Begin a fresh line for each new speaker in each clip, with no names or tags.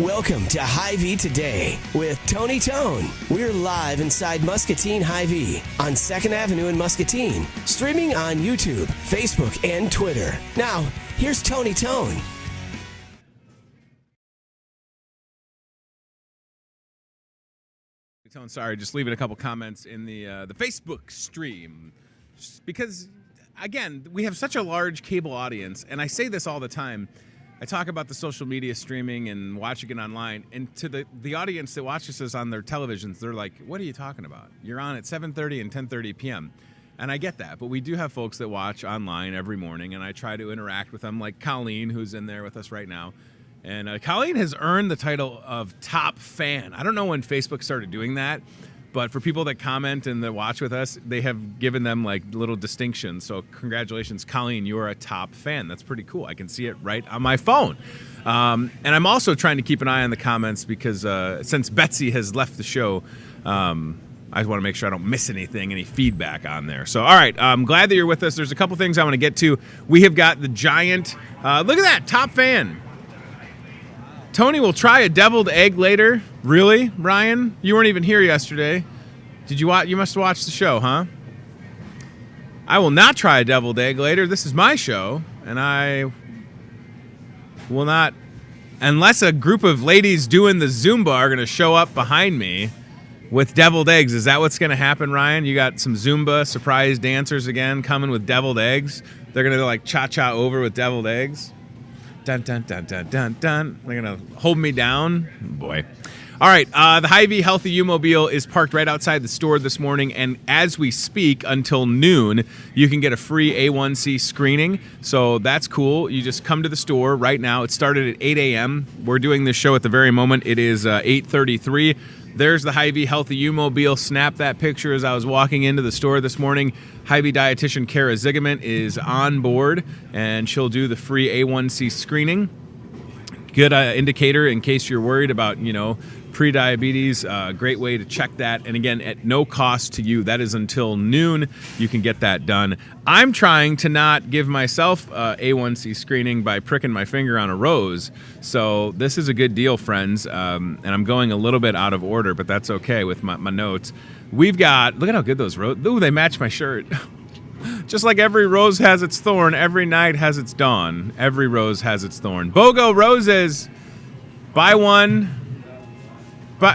Welcome to Hy-Vee Today with Tony Tone. We're live inside Muscatine Hy-Vee on 2nd Avenue in Muscatine, streaming on YouTube, Facebook, and Twitter. Now, here's Tony Tone.
Sorry, just leaving a couple comments in the Facebook stream. Just because, again, we have such a large cable audience, and I say this all the time. I talk about the social media streaming and watching it online, and to the audience that watches us on their televisions, they're like, what are you talking about? You're on at 7:30 and 10:30 p.m. And I get that, but we do have folks that watch online every morning, and I try to interact with them, like Colleen, who's in there with us right now. And Colleen has earned the title of top fan. I don't know when Facebook started doing that, but for people that comment and that watch with us, they have given them like little distinctions. So congratulations, Colleen, you are a top fan. That's pretty cool. I can see it right on my phone. And I'm also trying to keep an eye on the comments because since Betsy has left the show, I just want to make sure I don't miss anything, any feedback on there. So, all right, I'm glad that you're with us. There's a couple things I want to get to. We have got the giant, look at that, top fan. Tony will try a deviled egg later. Really, Ryan? You weren't even here yesterday. Did you watch? You must have watched the show, huh? I will not try a deviled egg later. This is my show, and I will not, unless a group of ladies doing the Zumba are going to show up behind me with deviled eggs. Is that what's going to happen, Ryan? You got some Zumba surprise dancers again coming with deviled eggs. They're going to like cha-cha over with deviled eggs. Dun, dun, dun, dun, dun, dun. They're going to hold me down. Boy. All right. The Hy-Vee Healthy U-Mobile is parked right outside the store this morning. And as we speak until noon, you can get a free A1C screening. So that's cool. You just come to the store right now. It started at 8 a.m. We're doing this show at the very moment. It is 8:33. There's the Hy-Vee Healthy U-Mobile. Snap that picture as I was walking into the store this morning. Hy-Vee dietitian Kara Zigament is on board, and she'll do the free A1C screening. Good indicator in case you're worried about, pre-diabetes. Great way to check that. And again, at no cost to you. That is until noon. You can get that done. I'm trying to not give myself A1C screening by pricking my finger on a rose. So this is a good deal, friends. And I'm going a little bit out of order, but that's okay with my notes. We've got, look at how good those roses, ooh, they match my shirt. Just like every rose has its thorn, every night has its dawn. Every rose has its thorn. BOGO roses. Buy one for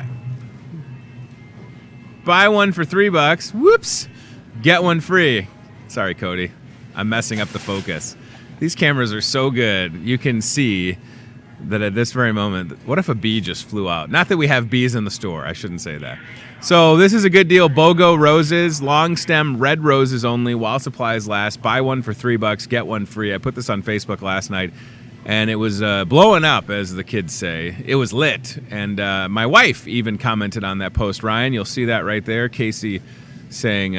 $3. Whoops. Get one free. Sorry, Cody. I'm messing up the focus. These cameras are so good. You can see that at this very moment, what if a bee just flew out? Not that we have bees in the store. I shouldn't say that. So this is a good deal. BOGO roses, long stem, red roses only while supplies last. Buy one for $3, get one free. I put this on Facebook last night, and it was blowing up, as the kids say. It was lit. And my wife even commented on that post. Ryan, you'll see that right there. Casey saying,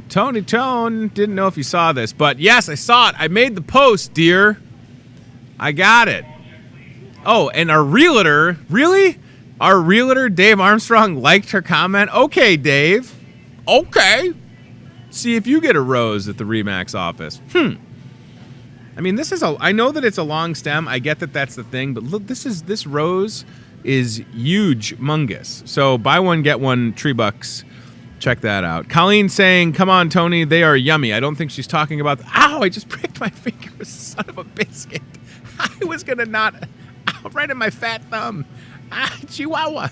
Tony Tone, didn't know if you saw this. But yes, I saw it. I made the post, dear. I got it. Oh, and our realtor, really? Our realtor, Dave Armstrong, liked her comment. Okay, Dave. Okay. See if you get a rose at the RE/MAX office. I mean, I know that it's a long stem. I get that that's the thing, but look, this rose is huge, mungus. So buy one, get one, $3. Check that out. Colleen saying, come on, Tony, they are yummy. I don't think she's talking about, ow, I just pricked my finger, son of a biscuit. I was going to not, ow, right in my fat thumb. Chihuahua.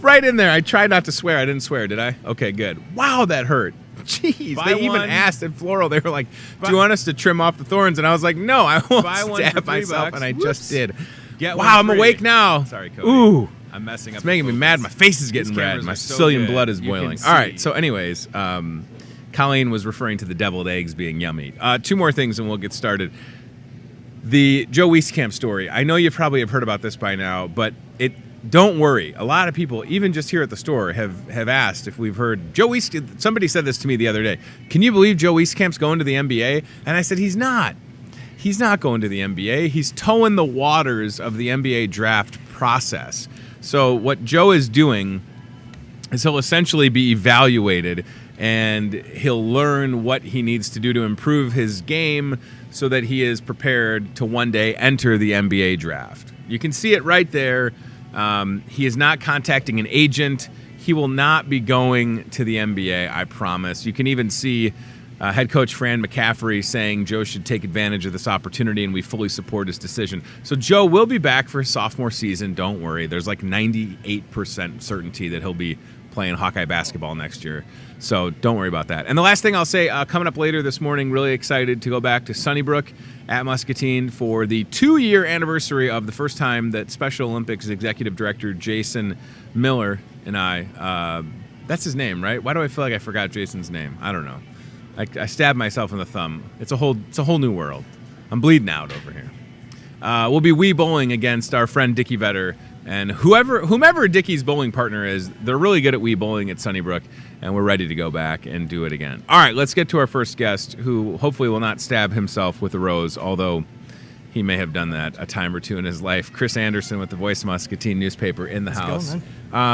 Right in there. I tried not to swear. I didn't swear, did I? Okay, good. Wow, that hurt. Jeez. They even asked at Floral. They were like, do you want us to trim off the thorns? And I was like, no, I won't stab myself. And I just did. Wow, I'm awake now. Sorry, Cody. Ooh. I'm messing up. It's making me mad. My face is getting red. My Sicilian blood is boiling. All right. So anyways, Colleen was referring to the deviled eggs being yummy. Two more things and we'll get started. The Joe Wieskamp story. I know you probably have heard about this by now, but don't worry. A lot of people, even just here at the store, have asked if we've heard Joe Wieskamp. Somebody said this to me the other day. Can you believe Joe Wieskamp's going to the NBA? And I said, he's not. He's not going to the NBA. He's towing the waters of the NBA draft process. So what Joe is doing is he'll essentially be evaluated and he'll learn what he needs to do to improve his game so that he is prepared to one day enter the NBA draft. You can see it right there. He is not contacting an agent. He will not be going to the NBA, I promise. You can even see head coach Fran McCaffrey saying Joe should take advantage of this opportunity, and we fully support his decision. So Joe will be back for his sophomore season. Don't worry. There's like 98% certainty that he'll be playing Hawkeye basketball next year. So don't worry about that. And the last thing I'll say, coming up later this morning, really excited to go back to Sunnybrook at Muscatine for the 2-year anniversary of the first time that Special Olympics Executive Director Jason Miller and I, that's his name, right? Why do I feel like I forgot Jason's name? I don't know. I stabbed myself in the thumb. It's a whole new world. I'm bleeding out over here. We'll be Wii bowling against our friend Dickie Vetter, and whomever Dickie's bowling partner is. They're really good at Wii bowling at Sunnybrook, and we're ready to go back and do it again. All right, let's get to our first guest, who hopefully will not stab himself with a rose, although he may have done that a time or two in his life. Chris Anderson with the Voice Muscatine newspaper in the house.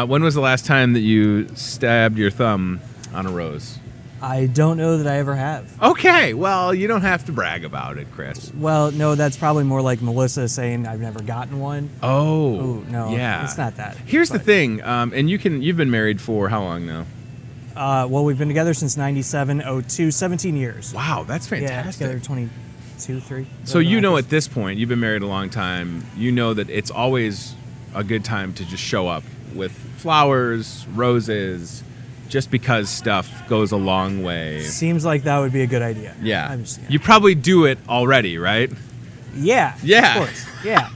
When was the last time that you stabbed your thumb on a rose?
I don't know that I ever have.
Okay, well, you don't have to brag about it, Chris.
Well, no, that's probably more like Melissa saying I've never gotten one.
Oh,
ooh, no,
yeah,
it's not that.
Here's the thing, and you've been married for how long now?
Well, we've been together since 97, 17 years.
Wow, that's fantastic.
Yeah, together 22, 3.
So you know, at this point, you've been married a long time. You know that it's always a good time to just show up with flowers, roses. Just because stuff goes a long way.
Seems like that would be a good idea.
Yeah. You probably do it already, right?
Yeah.
Yeah.
Of course. Yeah.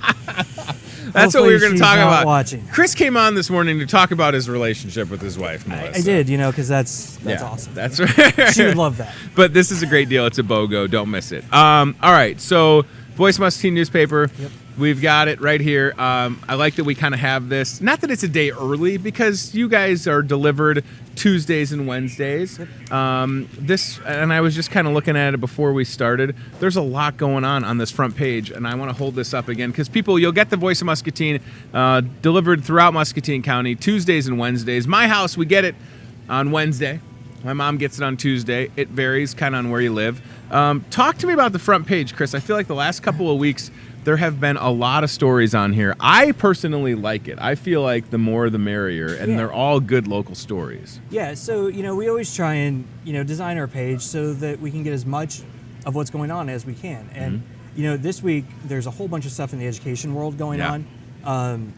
That's what we were going to talk about.
Watching.
Chris came on this morning to talk about his relationship with his wife, Melissa.
I did, because that's awesome.
That's right.
She would love that.
But this is a great deal. It's a BOGO. Don't miss it. All right. So, Voice Muscatine newspaper. Yep. We've got it right here. I like that we kind of have this. Not that it's a day early, because you guys are delivered Tuesdays and Wednesdays. Yep. And I was just kind of looking at it before we started. There's a lot going on this front page, and I want to hold this up again because you'll get the Voice of Muscatine delivered throughout Muscatine County Tuesdays and Wednesdays. My house, we get it on Wednesday. My mom gets it on Tuesday. It varies kind of on where you live. Talk to me about the front page, Chris. I feel like the last couple of weeks, there have been a lot of stories on here. I personally like it. I feel like the more the merrier, and they're all good local stories.
Yeah, so, we always try and, design our page so that we can get as much of what's going on as we can. And, this week, there's a whole bunch of stuff in the education world going on.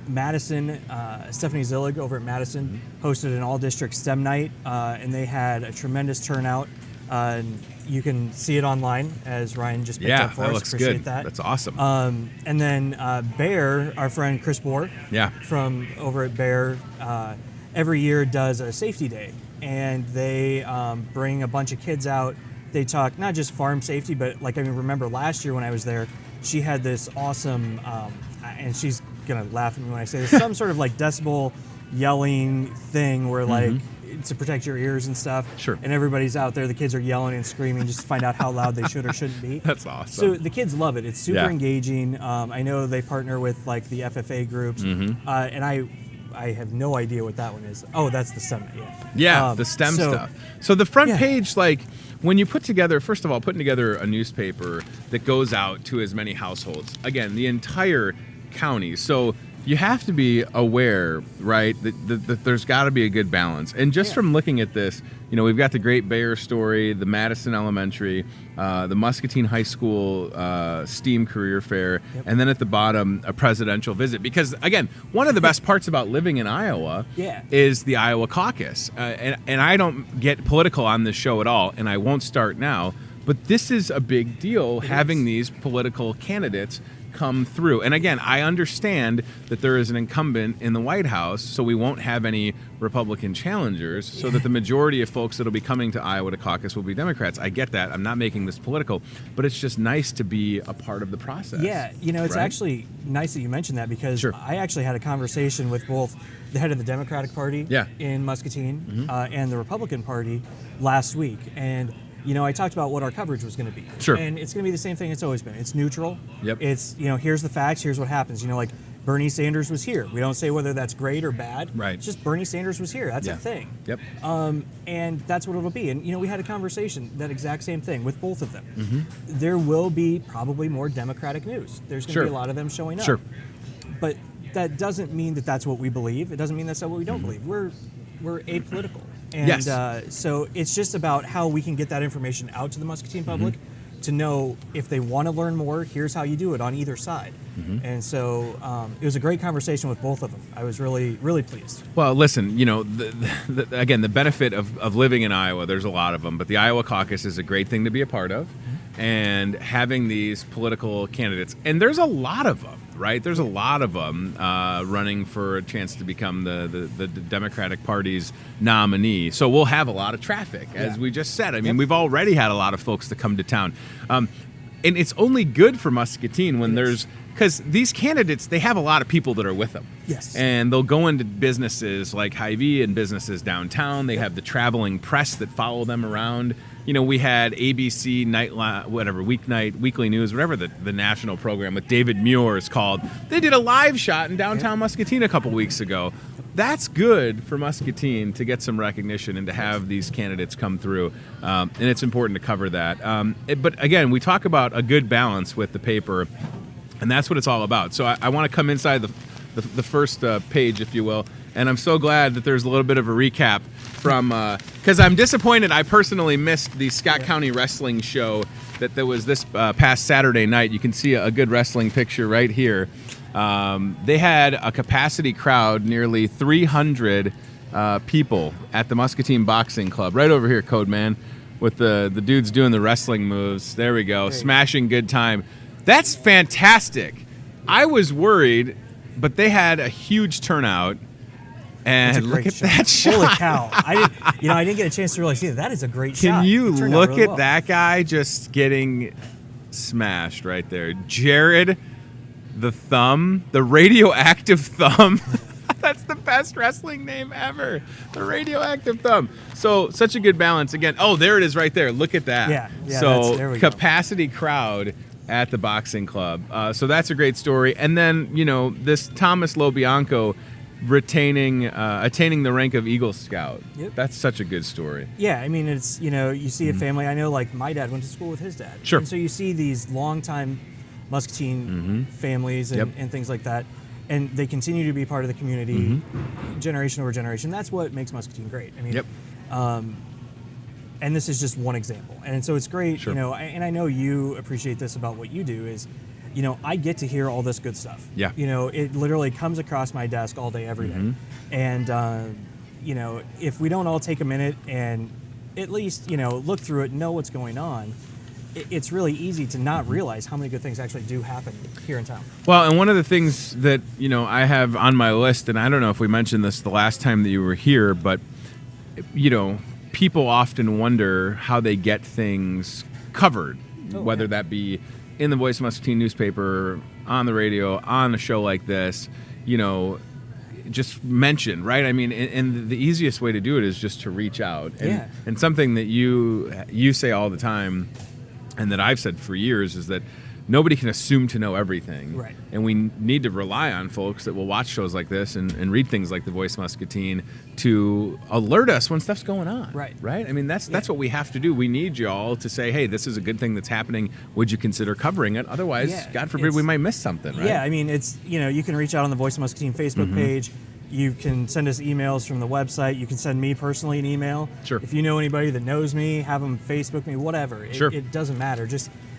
Madison, Stephanie Zillig over at Madison hosted an all-district STEM night, and they had a tremendous turnout. And you can see it online, as Ryan just picked up for us.
Yeah, that looks
Appreciate
good.
that.
That's awesome.
And then Bear, our friend Chris Bohr, from over at Bear, every year does a safety day, and they bring a bunch of kids out. They talk not just farm safety, but remember last year when I was there, she had this awesome, and she's gonna laugh at me when I say this, some sort of decibel yelling thing where to protect your ears and stuff.
Sure.
And everybody's out there, the kids are yelling and screaming just to find out how loud they should or shouldn't be.
That's awesome.
So the kids love it. It's super engaging. I know they partner with the FFA groups, and I have no idea what that one is. Oh, that's the STEM.
Yeah, the STEM stuff. So the front page, when you putting together a newspaper that goes out to as many households, again, the entire county. So you have to be aware, right, that there's got to be a good balance. And just from looking at this, we've got the Great Bear story, the Madison Elementary, the Muscatine High School STEAM Career Fair, and then at the bottom, a presidential visit. Because, again, one of the best parts about living in Iowa is the Iowa caucus. And I don't get political on this show at all, and I won't start now. But this is a big deal, having these political candidates come through. And again, I understand that there is an incumbent in the White House, so we won't have any Republican challengers, so that the majority of folks that will be coming to Iowa to caucus will be Democrats. I get that. I'm not making this political, but it's just nice to be a part of the process.
Yeah, it's actually nice that you mentioned that, because I actually had a conversation with both the head of the Democratic Party in Muscatine and the Republican Party last week. And I talked about what our coverage was going to be.
Sure.
And it's going to be the same thing it's always been. It's neutral.
Yep.
It's, here's the facts, here's what happens. Bernie Sanders was here. We don't say whether that's great or bad.
Right.
It's just Bernie Sanders was here. That's a thing.
Yep.
And that's what it'll be. And, we had a conversation, that exact same thing with both of them. There will be probably more Democratic news. There's going to be a lot of them showing up.
Sure.
But that doesn't mean that that's what we believe. It doesn't mean that's what we don't believe. We're apolitical. And
Yes.
So it's just about how we can get that information out to the Muscatine public to know if they want to learn more, here's how you do it on either side. And so it was a great conversation with both of them. I was really, really pleased.
Well, listen, you know, again, the benefit of living in Iowa, there's a lot of them, but the Iowa caucus is a great thing to be a part of. And having these political candidates, and there's a lot of them, right? There's a lot of them running for a chance to become the Democratic Party's nominee. So we'll have a lot of traffic, as we just said. I mean, we've already had a lot of folks that come to town. And it's only good for Muscatine when there's, because these candidates, they have a lot of people that are with them.
Yes.
And they'll go into businesses like Hy-Vee and businesses downtown. They have the traveling press that follow them around. You know, we had ABC Weekly News, whatever the national program with David Muir is called. They did a live shot in downtown Muscatine a couple weeks ago. That's good for Muscatine to get some recognition and to have these candidates come through. And it's important to cover that. But again, we talk about a good balance with the paper, and that's what it's all about. So I want to come inside the first page, if you will. And I'm so glad that there's a little bit of a recap from, because I'm disappointed I personally missed the Scott County Wrestling Show that there was this past Saturday night. You can see a good wrestling picture right here. They had a capacity crowd, nearly 300 people at the Muscatine Boxing Club. Right over here, Code Man, with the dudes doing the wrestling moves. There we go, smashing good time. That's fantastic. I was worried, but they had a huge turnout. And look at that shot.
Holy cow. I didn't get a chance to really see that. That is a great shot.
Can you look at that guy just getting smashed right there? Jared the Thumb, the Radioactive Thumb. That's the best wrestling name ever. The Radioactive Thumb. So such a good balance. Again, oh, there it is right there. Look at that.
Yeah,
so
there we go.
capacity crowd at the boxing club. So that's a great story. And then, you know, this Thomas Lobianco attaining the rank of Eagle Scout.
Yep.
That's such a good story.
Yeah, I mean, it's, you know, you see a family. I know, like, my dad went to school with his dad.
Sure.
And so you see these longtime Muscatine families and things like that. And they continue to be part of the community, generation over generation. That's what makes Muscatine great. I mean, and this is just one example. And so it's great, you know, and I know you appreciate this about what you do is, you know, I get to hear all this good stuff.
Yeah.
You know, it literally comes across my desk all day, every day. And, you know, if we don't all take a minute and at least, you know, look through it, know what's going on, it's really easy to not realize how many good things actually do happen here in town.
Well, and one of the things that, you know, I have on my list, and I don't know if we mentioned this the last time that you were here, but, you know, people often wonder how they get things covered, whether that be in the Voice of Muscatine newspaper, on the radio, on a show like this, you know, just mention, right? I mean, and the easiest way to do it is just to reach out. And something that you say all the time, and that I've said for years, is that nobody can assume to know everything.
Right.
And we need to rely on folks that will watch shows like this and read things like The Voice Muscatine to alert us when stuff's going on.
Right.
Right? I mean, that's what we have to do. We need y'all to say, hey, this is a good thing that's happening. Would you consider covering it? Otherwise, God forbid, we might miss something, right?
Yeah, I mean, it's, you know, you can reach out on the Voice of Muscatine Facebook page. You can send us emails from the website. You can send me personally an email.
Sure.
If you know anybody that knows me, have them Facebook me, whatever. It doesn't matter.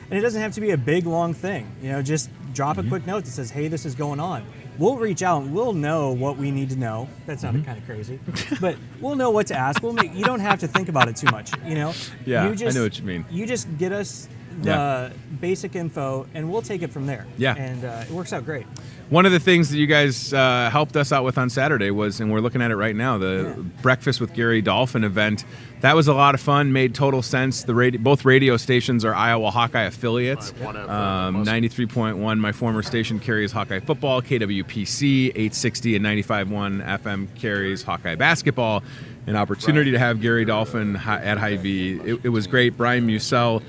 And it doesn't have to be a big, long thing. You know, just drop a quick note that says, hey, this is going on. We'll reach out and we'll know what we need to know. That sounded kind of crazy. But we'll know what to ask. You don't have to think about it too much, you know?
Yeah, I know what you mean.
You just get us the basic info, and we'll take it from there.
Yeah.
And it works out great.
One of the things that you guys helped us out with on Saturday was, and we're looking at it right now, the Breakfast with Gary Dolphin event. That was a lot of fun, made total sense. Both radio stations are Iowa Hawkeye affiliates. 93.1, my former station, carries Hawkeye football. KWPC, 860 and 95.1 FM carries Hawkeye basketball. An opportunity to have Gary Dolphin at Hy-Vee. It was great. Brian Musell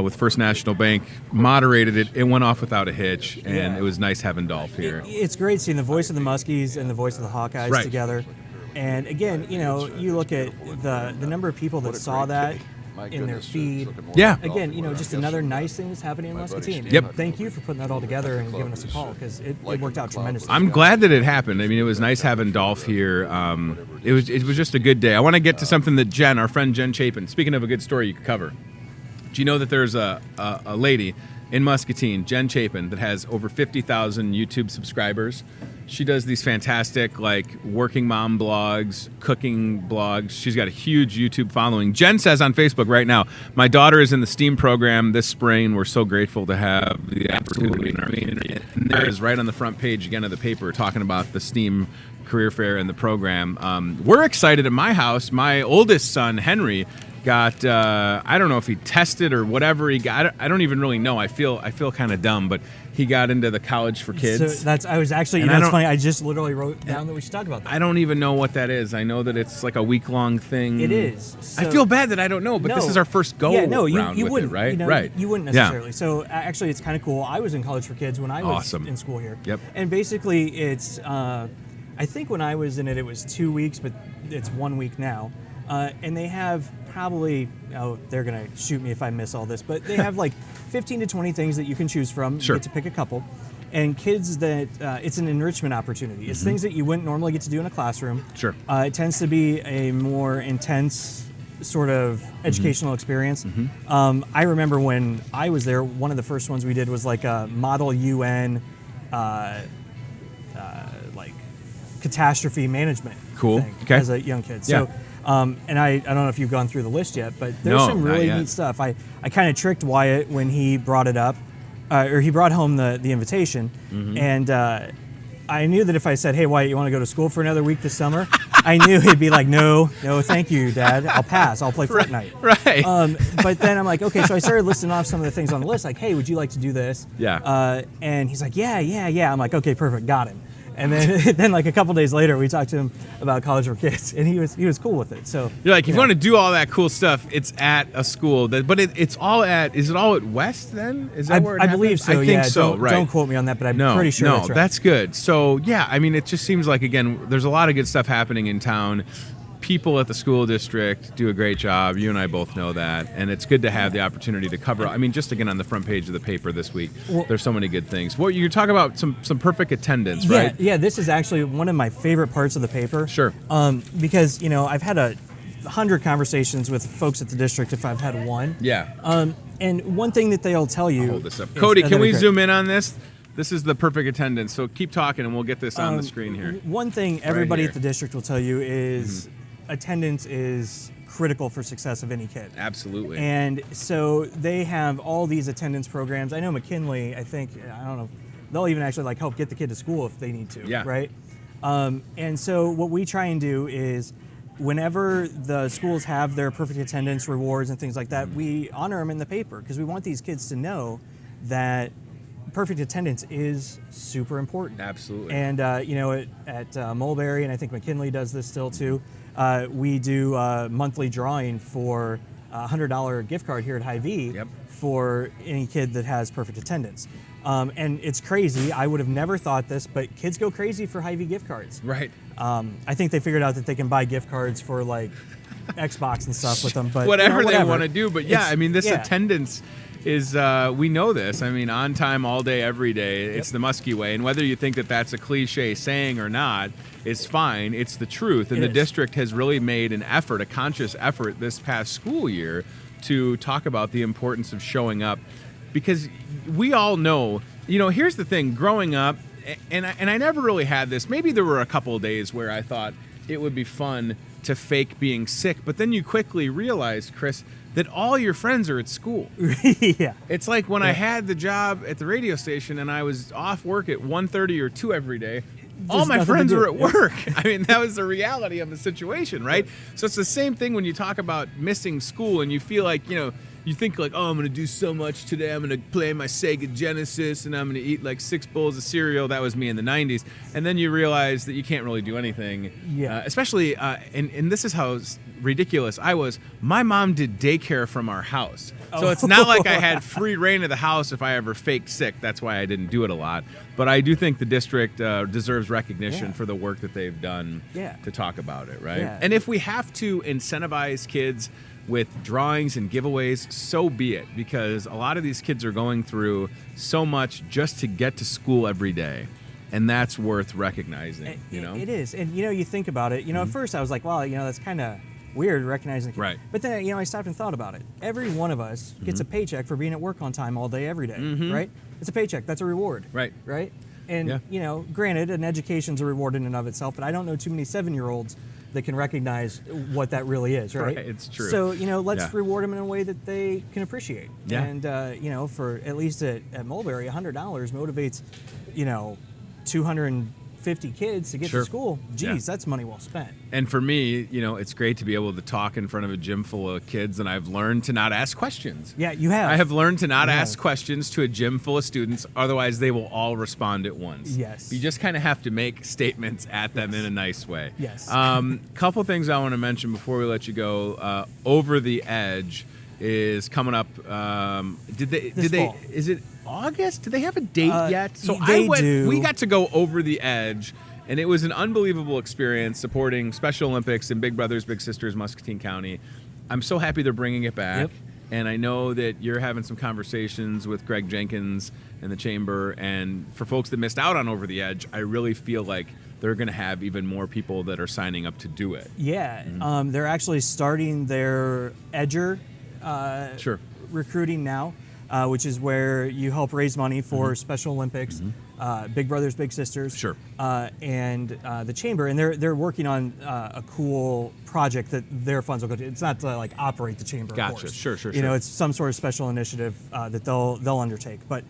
with First National Bank moderated it. It went off without a hitch, and it was nice having Dolph here.
It's great seeing the voice of the Muskies and the voice of the Hawkeyes together. And again, you know, you look at the number of people that saw that in their feed.
Yeah.
Again, just another nice thing that's happening in Muscatine.
Yep.
Thank you for putting that all together and giving us a call, because it worked out tremendously.
I'm glad that it happened. I mean, it was nice having Dolph here. It was just a good day. I want to get to something that our friend Jen Chapin, speaking of a good story you could cover. Do you know that there's a lady in Muscatine, Jen Chapin, that has over 50,000 YouTube subscribers? She does these fantastic, working mom blogs, cooking blogs. She's got a huge YouTube following. Jen says on Facebook right now, my daughter is in the STEAM program this spring. We're so grateful to have the opportunity in our community. And there is right on the front page, again, of the paper, talking about the STEAM career fair and the program. We're excited at my house. My oldest son, Henry, got I don't know if he tested or whatever he got. I don't even really know. I feel kind of dumb, but he got into the College for Kids.
So I was actually, it's funny. I just literally wrote down that we should talk about that.
I don't even know what that is. I know that it's like a week-long thing.
It is. So,
I feel bad that I don't know, but this is our first go round
you
with
wouldn't,
it, right?
Right. You wouldn't necessarily. Yeah. So actually, it's kind of cool. I was in College for Kids when I was in school here.
Yep.
And basically, it's I think when I was in it, it was 2 weeks, but it's 1 week now. And they have probably, they're going to shoot me if I miss all this, but they have 15 to 20 things that you can choose from.
Sure.
You get to pick a couple. And kids that, it's an enrichment opportunity. It's things that you wouldn't normally get to do in a classroom.
Sure.
It tends to be a more intense sort of educational experience. I remember when I was there, one of the first ones we did was a Model UN, catastrophe management thing as a young kid. So, and I don't know if you've gone through the list yet, but there's some really neat stuff. I kind of tricked Wyatt when he brought it up, or he brought home the invitation, and I knew that if I said, hey, Wyatt, you want to go to school for another week this summer? I knew he'd be like, no, thank you, Dad. I'll pass. I'll play Fortnite.
Right.
But then I'm like, okay, so I started listing off some of the things on the list, like, hey, would you like to do this?
Yeah.
And he's like, yeah. I'm like, okay, perfect, got him. And then a couple days later, we talked to him about College for Kids, and he was cool with it. So
you're like, if you want to do all that cool stuff, it's at a school. But it's all at. Is it all at West then? Is that where it happens?
I believe so.
I think so. Right.
Don't quote me on that, but I'm pretty sure that's right.
That's good. So yeah, I mean, it just seems like, again, there's a lot of good stuff happening in town. People at the school district do a great job. You and I both know that, and it's good to have the opportunity to cover. I mean, just again on the front page of the paper this week, there's so many good things. Well, you're talking about some perfect attendance, right?
Yeah. This is actually one of my favorite parts of the paper.
Sure.
Because I've had 100 conversations with folks at the district if I've had one.
Yeah.
And one thing that they'll tell you.
I'll hold this up. Cody, can we zoom in on this? This is the perfect attendance. So keep talking, and we'll get this on the screen here.
One thing everybody at the district will tell you is. Attendance is critical for success of any kid.
Absolutely.
And so they have all these attendance programs. I know McKinley, I don't know, they'll even actually help get the kid to school if they need to, right? And so what we try and do is whenever the schools have their perfect attendance rewards and things like that, we honor them in the paper because we want these kids to know that perfect attendance is super important.
Absolutely.
And, at Mulberry, and I think McKinley does this still too, we do a monthly drawing for a $100 gift card here at Hy-Vee for any kid that has perfect attendance. And it's crazy. I would have never thought this, but kids go crazy for Hy-Vee gift cards.
Right.
I think they figured out that they can buy gift cards for Xbox and stuff with them. But
whatever they want to do. But yeah, I mean, this attendance is, we know this. I mean, on time, all day, every day. It's the Muskie way. And whether you think that that's a cliche saying or not, it's fine. It's the truth. And the district has really made an effort, a conscious effort this past school year to talk about the importance of showing up. Because we all know, here's the thing, growing up, and I never really had this. Maybe there were a couple of days where I thought it would be fun to fake being sick. But then you quickly realize, Chris, that all your friends are at school.
Yeah.
It's like when I had the job at the radio station and I was off work at 1:30 or 2 every day, all my friends were at work. I mean, that was the reality of the situation, right? So it's the same thing when you talk about missing school and you feel like, you think oh, I'm going to do so much today. I'm going to play my Sega Genesis and I'm going to eat 6 bowls of cereal. That was me in the 90s. And then you realize that you can't really do anything.
Yeah.
Especially, and this is how ridiculous I was. My mom did daycare from our house. So it's not like I had free reign of the house if I ever faked sick. That's why I didn't do it a lot. But I do think the district deserves recognition for the work that they've done to talk about it, right?
Yeah.
And if we have to incentivize kids with drawings and giveaways, so be it, because a lot of these kids are going through so much just to get to school every day. And that's worth recognizing, you know?
It is. And, you think about it. At first I was like, well, that's kind of weird recognizing.
Right.
But then, I stopped and thought about it. Every one of us gets a paycheck for being at work on time all day, every day, right? It's a paycheck. That's a reward.
Right.
Right? And, granted, an education's a reward in and of itself, but I don't know too many 7-year-olds that can recognize what that really is, right?
Right, it's true.
So, let's reward them in a way that they can appreciate.
Yeah.
And, for at least at Mulberry, $100 motivates, 250 kids to get to school. Geez, that's money well spent.
And for me, it's great to be able to talk in front of a gym full of kids, and I've learned to not ask questions.
Yeah, you have.
I have learned to not ask questions to a gym full of students, otherwise they will all respond at once.
Yes.
You just kind of have to make statements at them in a nice way.
Yes.
Couple things I want to mention before we let you go. Over the Edge is coming up. Did they? Is it August? Do they have a date yet? So we got to go over the Edge, and it was an unbelievable experience supporting Special Olympics and Big Brothers Big Sisters Muscatine County. I'm so happy they're bringing it back.
Yep.
And I know that you're having some conversations with Greg Jenkins and the chamber, and for folks that missed out on Over the Edge, I really feel like they're going to have even more people that are signing up to do it.
Yeah, they're actually starting their Edger recruiting now, which is where you help raise money for Special Olympics, Big Brothers Big Sisters, and the chamber, and they're working on a cool project that their funds will go to. It's not to operate the chamber.
Gotcha.
Of course.
Sure.
It's some sort of special initiative that they'll undertake. But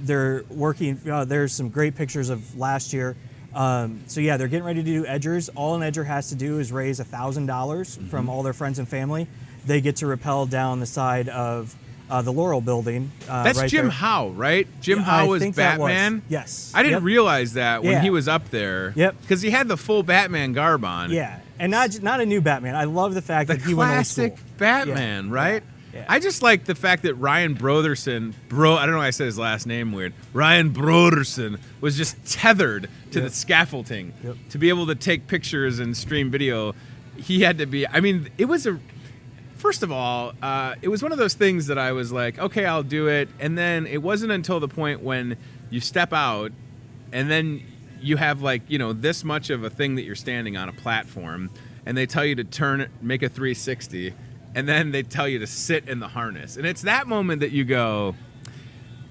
they're working. There's some great pictures of last year. So yeah, they're getting ready to do Edgers. All an Edger has to do is raise $1,000 from all their friends and family. They get to rappel down the side of the Laurel building.
That's
right
Jim
there.
Howe, right? Jim Howe was Batman?
Yes.
I didn't realize that when he was up there.
Yep.
Because he had the full Batman garb on.
Yeah, and not a new Batman. I love the fact that he went old school.
The classic Batman, right?
Yeah.
I just like the fact that Ryan Brotherson, I don't know why I said his last name weird. Ryan Broderson was just tethered to the scaffolding to be able to take pictures and stream video. He had to be, first of all, it was one of those things that I was like, okay, I'll do it. And then it wasn't until the point when you step out and then you have this much of a thing that you're standing on, a platform, and they tell you to make a 360, and then they tell you to sit in the harness. And it's that moment that you go,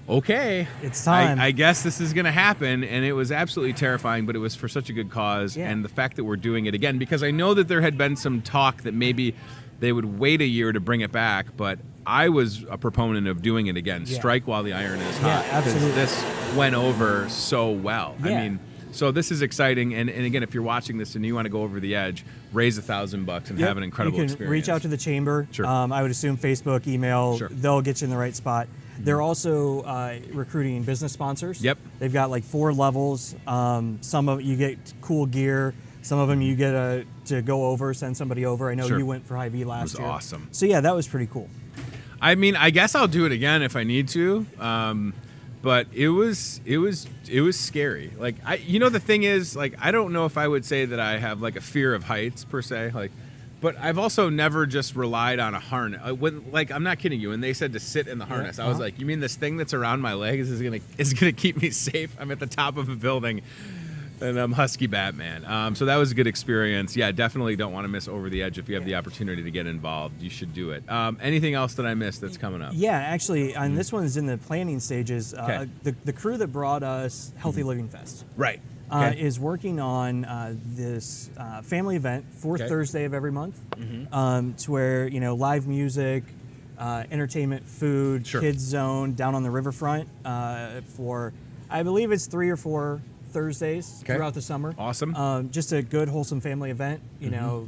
okay,
it's time.
I guess this is going to happen. And it was absolutely terrifying, but it was for such a good cause.
Yeah.
And the fact that we're doing it again, because I know that there had been some talk that maybe they would wait a year to bring it back, but I was a proponent of doing it again.
Yeah.
Strike while the iron is hot.
Yeah, absolutely.
This went over so well.
Yeah.
So this is exciting. And again, if you're watching this and you want to go over the edge, raise $1,000 and have an incredible experience.
You can reach out to the chamber.
Sure.
I would assume Facebook, email, they'll get you in the right spot. They're also recruiting business sponsors.
Yep.
They've got 4 levels. Some of you get cool gear. Some of them you get to go over, send somebody over. I know you went for Hy-Vee last year.
It was awesome.
So yeah, that was pretty cool.
I guess I'll do it again if I need to. But it was scary. The thing is, I don't know if I would say that I have a fear of heights per se. But I've also never just relied on a harness. I'm not kidding you. When they said to sit in the harness, I was like, you mean this thing that's around my legs is gonna keep me safe? I'm at the top of a building, and I'm Husky Batman. So that was a good experience. Yeah, definitely don't want to miss Over the Edge. If you have the opportunity to get involved, you should do it. Anything else that I missed that's coming up?
Yeah, actually, and this one's in the planning stages. The crew that brought us Healthy Living Fest.
Right.
Is working on this family event, fourth Thursday of every month, to where live music, entertainment, food, kids zone down on the riverfront for I believe it's 3 or 4 Thursdays throughout the summer.
Awesome.
Just a good wholesome family event.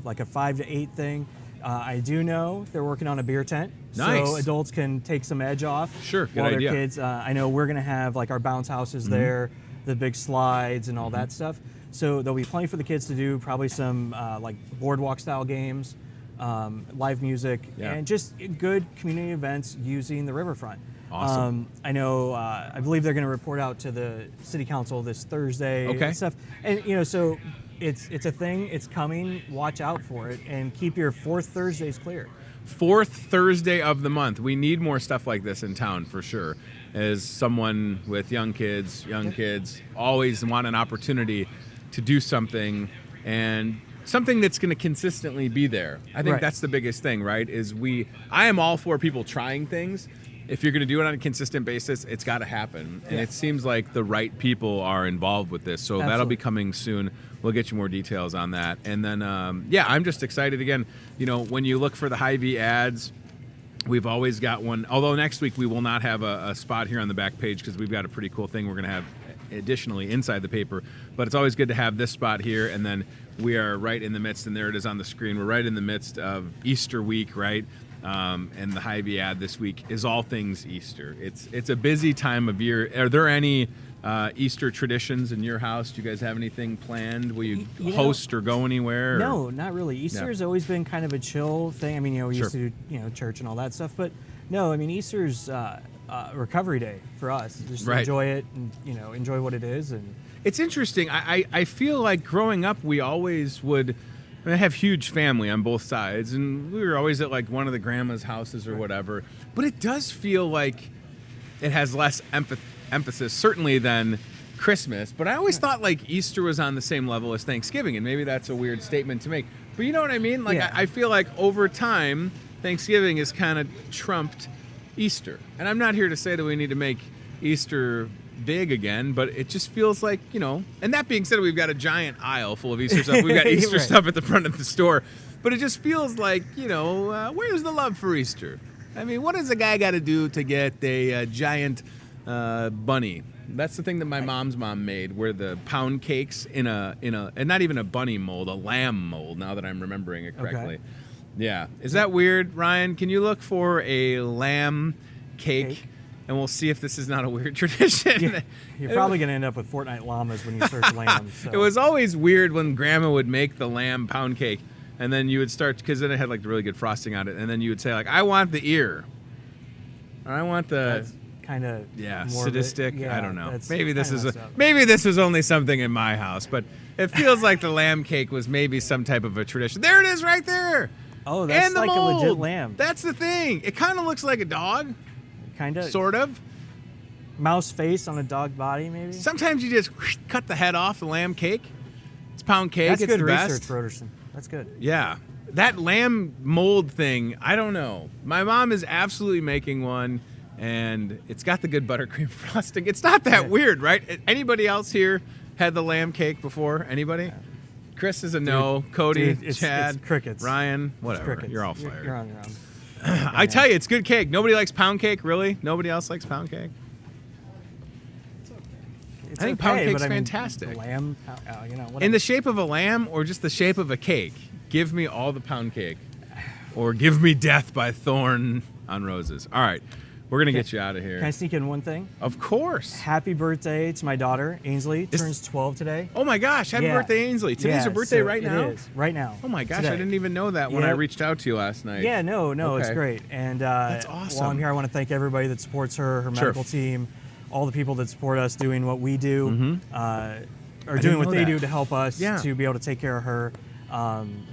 Like a 5 to 8 thing. I do know they're working on a beer tent, so adults can take some edge off.
Sure, good
while
idea.
Their kids. I know we're gonna have our bounce houses there. The big slides and all that stuff. So there'll be plenty for the kids to do, probably some boardwalk style games, live music, and just good community events using the riverfront.
Awesome.
I know, I believe they're going to report out to the city council this Thursday and stuff. And so it's a thing, it's coming, watch out for it, and keep your 4th Thursdays clear.
4th Thursday of the month. We need more stuff like this in town for sure. As someone with young kids always want an opportunity to do something, and something that's going to consistently be there. I think that's the biggest thing, right? I am all for people trying things. If you're going to do it on a consistent basis, it's got to happen. And it seems like the right people are involved with this. So that'll be coming soon. We'll get you more details on that. And then, I'm just excited again. You know, when you look for the Hy-Vee ads, we've always got one. Although next week we will not have a spot here on the back page because we've got a pretty cool thing we're going to have additionally inside the paper. But it's always good to have this spot here. And then we are right in the midst, and there it is on the screen. We're right in the midst of Easter week, right? And the Hy-Vee ad this week is all things Easter. It's a busy time of year. Are there any Easter traditions in your house? Do you guys have anything planned? Will you host or go anywhere?
No, not really. Easter's always been kind of a chill thing. I mean, we used to do, church and all that stuff. But no, I mean, Easter's recovery day for us. Just enjoy it and, enjoy what it is. And
it's interesting. I feel like growing up, we always would... I have huge family on both sides, and we were always at like one of the grandma's houses or whatever. But it does feel like it has less emphasis, certainly, than Christmas. But I always thought like Easter was on the same level as Thanksgiving, and maybe that's a weird statement to make. But you know what I mean? Like I feel like over time, Thanksgiving has kind of trumped Easter. And I'm not here to say that we need to make Easter big again, but it just feels like, and that being said, we've got a giant aisle full of Easter stuff. We've got Easter stuff at the front of the store, but it just feels like, where's the love for Easter? I mean, what does a guy got to do to get a giant bunny? That's the thing that my mom's mom made, where the pound cakes in a and not even a bunny mold, a lamb mold, now that I'm remembering it correctly.
Okay.
Yeah. Is that weird, Ryan? Can you look for a lamb cake? And we'll see if this is not a weird tradition.
Yeah, you're probably going to end up with Fortnite llamas when you search lamb. So.
It was always weird when Grandma would make the lamb pound cake, and then you would start, because then it had like the really good frosting on it, and then you would say like, I want the ear. Or I want the...
That's kind of
sadistic.
Yeah,
I don't know. Maybe this is only something in my house, but it feels like the lamb cake was maybe some type of a tradition. There it is right there.
Oh, that's
and the
like
mold.
A legit lamb.
That's the thing. It kind of looks like a dog.
Kind of.
Sort of.
Mouse face on a dog body, maybe?
Sometimes you just cut the head off the lamb cake. It's pound cake.
That's
it's
good
the best.
research, Roderson. That's good.
Yeah. That lamb mold thing, I don't know. My mom is absolutely making one, and it's got the good buttercream frosting. It's not that weird, right? Anybody else here had the lamb cake before? Anybody? Chris is a no. Cody, Chad,
it's crickets.
Ryan, whatever. You're all fired.
You're on your own.
I tell you, it's good cake. Nobody likes pound cake, really? Nobody else likes pound cake? I think pound cake's fantastic.
Lamb, whatever.
In the shape of a lamb or just the shape of a cake, give me all the pound cake. Or give me death by thorn on roses. All right, we're going to get you out of here.
Can I sneak in one thing?
Of course.
Happy birthday to my daughter, Ainsley. Turns 12 today.
Oh, my gosh. Happy birthday, Ainsley. Today's her birthday right now?
It is, right now.
Oh, my gosh. Today. I didn't even know that when I reached out to you last night.
Yeah, no, it's great. And
that's awesome.
While I'm here, I want to thank everybody that supports her medical team, all the people that support us doing what we do, or doing what they do to help us to be able to take care of her.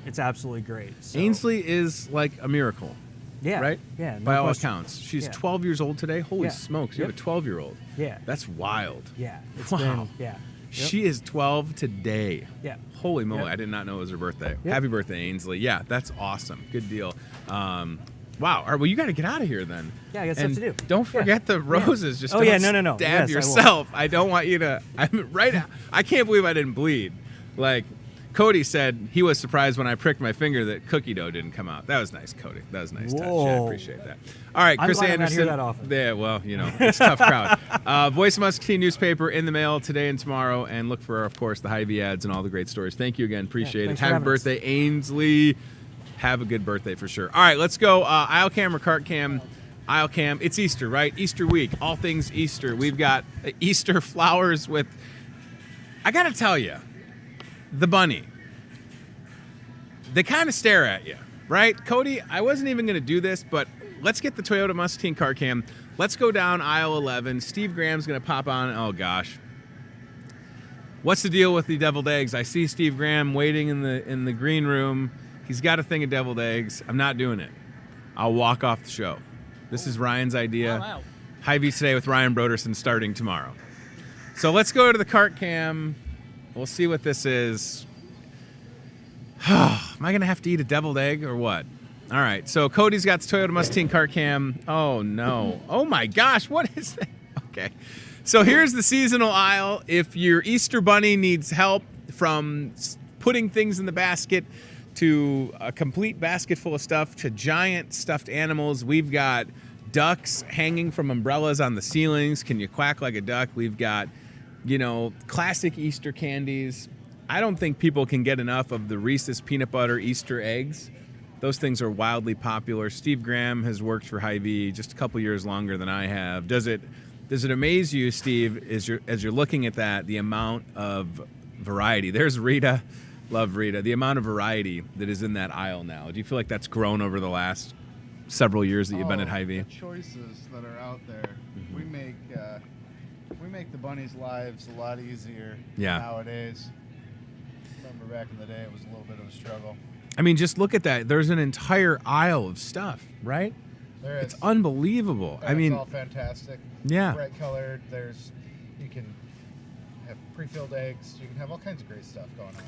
It's absolutely great. So.
Ainsley is like a miracle.
Yeah.
Right?
Yeah. No
By all
question.
accounts. She's 12 years old today. Holy smokes. You have a 12-year-old.
Yeah.
That's wild.
Yeah. It's
wow.
Been,
She is 12 today.
Yeah.
Holy moly. I did not know it was her birthday.
Yep.
Happy birthday, Ainsley. Yeah, that's awesome. Good deal. Wow. All right, well, you got to get out of here then.
Yeah, I got stuff to do.
Don't forget the roses. Just
don't
stab
yes,
yourself. I don't want you to. I'm right. I can't believe I didn't bleed. Like, Cody said he was surprised when I pricked my finger that cookie dough didn't come out. That was nice, Cody. That was a nice touch. I appreciate that. All right, Chris
I'm glad
Anderson.
I don't hear that often.
Yeah, well, it's a tough crowd. Voice of Muscatine newspaper in the mail today and tomorrow, and look for, of course, the Hy-Vee ads and all the great stories. Thank you again. Appreciate it. Happy birthday, Ainsley. Have a good birthday for sure. All right, let's go. Aisle cam or cart cam? Aisle cam. It's Easter, right? Easter week. All things Easter. We've got Easter flowers with, I got to tell you, the bunny. They kind of stare at you, right? Cody, I wasn't even going to do this, but let's get the Toyota Muscatine car cam. Let's go down aisle 11. Steve Graham's going to pop on. Oh, gosh. What's the deal with the deviled eggs? I see Steve Graham waiting in the green room. He's got a thing of deviled eggs. I'm not doing it. I'll walk off the show. This is Ryan's idea.
Wow.
Hy-Vee Today with Ryan Broderson starting tomorrow. So let's go to the cart cam. We'll see what this is. Am I going to have to eat a deviled egg or what? All right. So Cody's got the Toyota Muscatine cart cam. Oh, no. Oh, my gosh. What is that? Okay. So here's the seasonal aisle. If your Easter bunny needs help from putting things in the basket to a complete basket full of stuff to giant stuffed animals, we've got ducks hanging from umbrellas on the ceilings. Can you quack like a duck? We've got, classic Easter candies. I don't think people can get enough of the Reese's peanut butter Easter eggs. Those things are wildly popular. Steve Graham has worked for Hy-Vee just a couple years longer than I have. Does it amaze you, Steve, as you're looking at that, the amount of variety? There's Rita. Love Rita. The amount of variety that is in that aisle now. Do you feel like that's grown over the last several years that you've been at Hy-Vee?
The choices that are out there. Mm-hmm. We make the bunnies' lives a lot easier nowadays. Remember back in the day, it was a little bit of a struggle.
I mean, just look at that. There's an entire aisle of stuff, right?
There is.
It's unbelievable.
And it's all fantastic.
Yeah.
Bright colored. You can have pre-filled eggs. You can have all kinds of great stuff going on.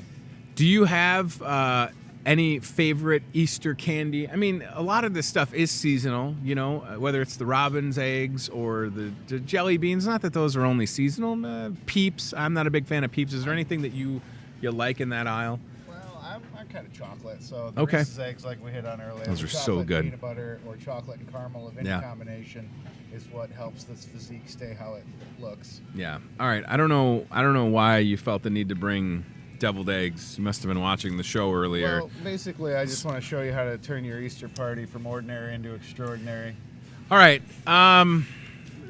Do you have any favorite Easter candy? I mean, a lot of this stuff is seasonal, whether it's the robin's eggs or the jelly beans. Not that those are only seasonal. Peeps. I'm not a big fan of Peeps. Is there anything that you like in that aisle?
Well, I'm kind of chocolate, so the
okay.
Reese's eggs, like we hit on earlier,
those are so good.
Peanut butter or chocolate and caramel of any combination is what helps this physique stay how it looks.
Yeah. All right. I don't know why you felt the need to bring deviled eggs. You must have been watching the show earlier.
Well, basically, I just want to show you how to turn your Easter party from ordinary into extraordinary.
All right.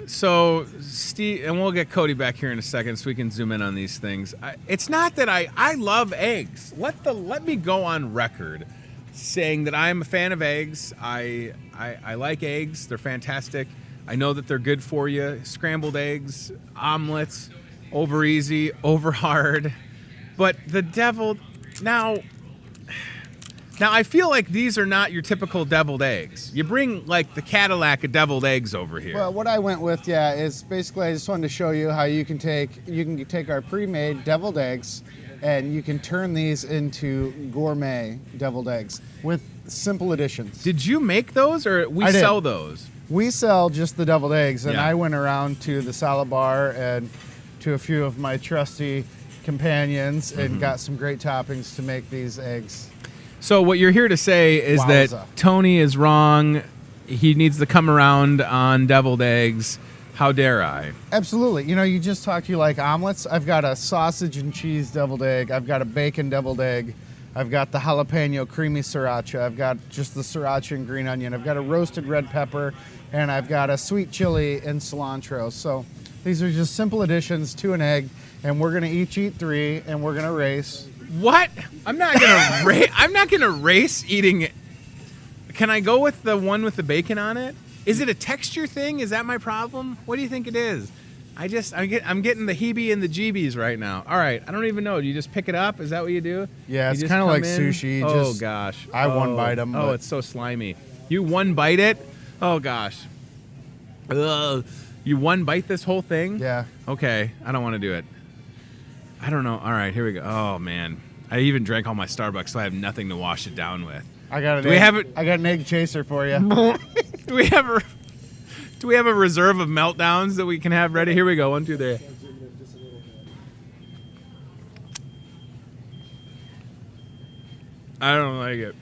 So, Steve, and we'll get Cody back here in a second so we can zoom in on these things. It's not that I love eggs. Let me go on record saying that I'm a fan of eggs. I like eggs. They're fantastic. I know that they're good for you. Scrambled eggs, omelets, over easy, over hard. But the deviled, now I feel like these are not your typical deviled eggs. You bring like the Cadillac of deviled eggs over here.
Well, what I went with, is basically I just wanted to show you how you can take our pre-made deviled eggs and you can turn these into gourmet deviled eggs with simple additions.
Did you make those or we sell those?
We sell just the deviled eggs, and I went around to the salad bar and to a few of my trusty companions and got some great toppings to make these eggs.
So what you're here to say is that Tony is wrong. He needs to come around on deviled eggs. How dare I?
Absolutely. You just talked to you like omelets. I've got a sausage and cheese deviled egg. I've got a bacon deviled egg. I've got the jalapeno creamy sriracha. I've got just the sriracha and green onion. I've got a roasted red pepper, and I've got a sweet chili and cilantro. So these are just simple additions to an egg, and we're gonna each eat 3, and we're gonna race.
What? I'm not gonna race. I'm not gonna race eating it. Can I go with the one with the bacon on it? Is it a texture thing? Is that my problem? What do you think it is? I'm getting the heebie and the jeebies right now. All right, I don't even know. Do you just pick it up? Is that what you do?
Yeah, it's kind of like sushi.
Oh gosh.
I one bite them.
Oh, it's so slimy. You one bite it? Oh gosh. Ugh. You one bite this whole thing?
Yeah.
Okay, I don't want to do it. I don't know. All right, here we go. Oh man, I even drank all my Starbucks, so I have nothing to wash it down with.
I got an egg chaser for you.
Do we have a reserve of meltdowns that we can have ready? Here we go. 1, 2, 3. I don't like it.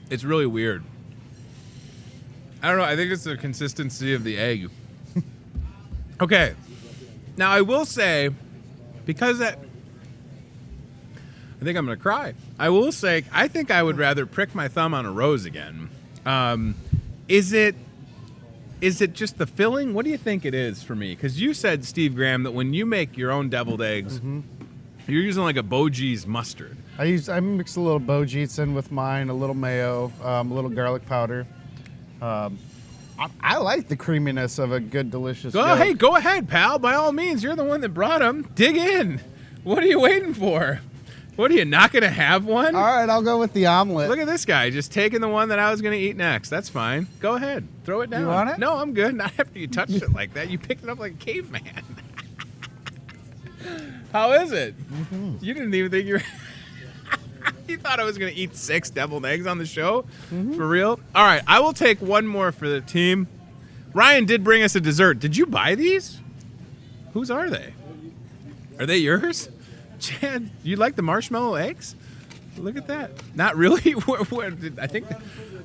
It's really weird. I don't know. I think it's the consistency of the egg. Okay. Now, I will say, because I think I'm going to cry. I will say, I think I would rather prick my thumb on a rose again. Is it just the filling? What do you think it is for me? Because you said, Steve Graham, that when you make your own deviled eggs, you're using like a Boji's mustard.
I mix a little Boji's in with mine, a little mayo, a little garlic powder. I like the creaminess of a good, delicious yolk.
Hey, go ahead, pal. By all means, you're the one that brought them. Dig in. What are you waiting for? What, are you not going to have one?
All right, I'll go with the omelet.
Look at this guy, just taking the one that I was going to eat next. That's fine. Go ahead. Throw it down.
You want it?
No, I'm good. Not after you touched it like that. You picked it up like a caveman. How is it? Mm-hmm. You didn't even think you were... You thought I was going to eat 6 deviled eggs on the show? Mm-hmm. For real? All right, I will take one more for the team. Ryan did bring us a dessert. Did you buy these? Whose are they? Are they yours? Chad, you like the marshmallow eggs? Look at that. Not really.